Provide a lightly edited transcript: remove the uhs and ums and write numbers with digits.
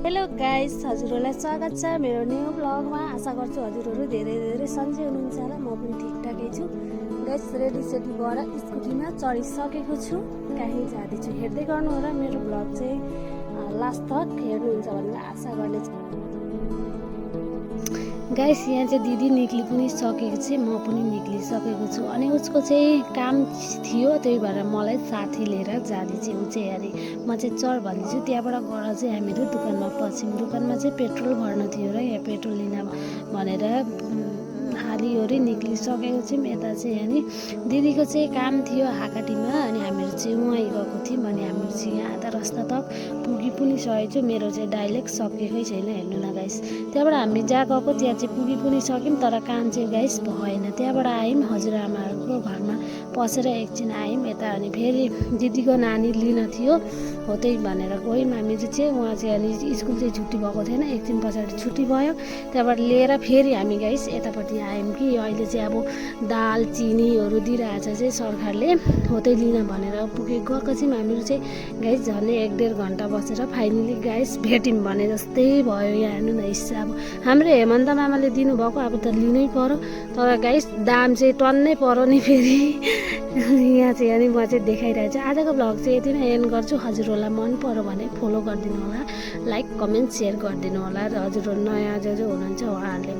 Hello guys, हजुरहरूलाई स्वागत छ मेरो न्यू ब्लगमा। आशा गर्छु हजुरहरू धेरै धेरै सन्चै हुनुहुन्छ होला। म पनि ठिकठाकै छु गाइस। रेडी सेडी भएर स्कुटीमा चढिसकेको छु, कहीँ जाँदैछु। हेर्दै गर्नु होला मेरो ब्लग चाहिँ लास्ट तक हेर्नुहुन्छ भनेर आशा गर्नेछु गाइस। यहाँ चाहिँ दिदी निक्ली पनि सकेको छ, म पनि निक्लिसकेको छु। अनि उसको चाहिँ काम थियो, त्यही भएर मलाई साथी लिएर जाँदैछ। ऊ चाहिँ अरे म चाहिँ चढ भन्दैछु। त्यहाँबाट गएर चाहिँ हामीहरू दोकानमा पस्यौँ। दोकानमा चाहिँ पेट्रोल भर्न थियो र यहाँ पेट्रोल लिन भनेर हालिओरी निक्लिसकेको छौँ। यता चाहिँ अनि दिदीको चाहिँ काम थियो हाकाटीमा, अनि हामीहरू चाहिँ उहाँ गएको थियौँ। अनि हामीहरू चाहिँ यहाँ आधा रस्ता तक पुगी पनि सकेको छु। मेरो चाहिँ डाइरेक्ट सकेकै छैन, हेर्नु न गाइस। त्यहाँबाट हामी जहाँ गएको त्यहाँ चाहिँ पुगी पनि सक्यौँ, तर काम चाहिँ गाइस भएन। त्यहाँबाट आयौँ, हजुरआमाहरूको घरमा पसेर एकछिन आयौँ यता। अनि फेरि दिदीको नानी लिन थियो, हो त्यही भनेर गयौँ हामीहरू चाहिँ। उहाँ चाहिँ अनि स्कुल चाहिँ छुट्टी भएको थिएन, एकछिन पछाडि छुट्टी भयो। त्यहाँबाट लिएर फेरि हामी गाइस यतापट्टि आयौँ कि अहिले चाहिँ अब दाल चिनीहरू दिइरहेछ चाहिँ सरकारले, हो त्यही लिन भनेर पुगेको छौँ हामीहरू चाहिँ गाइस। झन्डै 1-1.5 घन्टा बसेर फाइनली गाइस भेट्यौँ भने जस्तै भयो। यहाँ हेर्नु न, अब हाम्रो हेमन्त मामाले दिनुभएको, अब त लिनै पर्यो। तर गाइस दाम चाहिँ टन्नै पर्यो नि फेरि यहाँ चाहिँ अनि म चाहिँ देखाइरहेको छु। आजको भ्लग चाहिँ यति नै एन्ड गर्छु। हजुरहरूलाई मन पर्यो भने फलो गरिदिनु होला, लाइक कमेन्ट सेयर गरिदिनु होला। र हजुरहरू नयाँ जो हुनुहुन्छ उहाँहरूले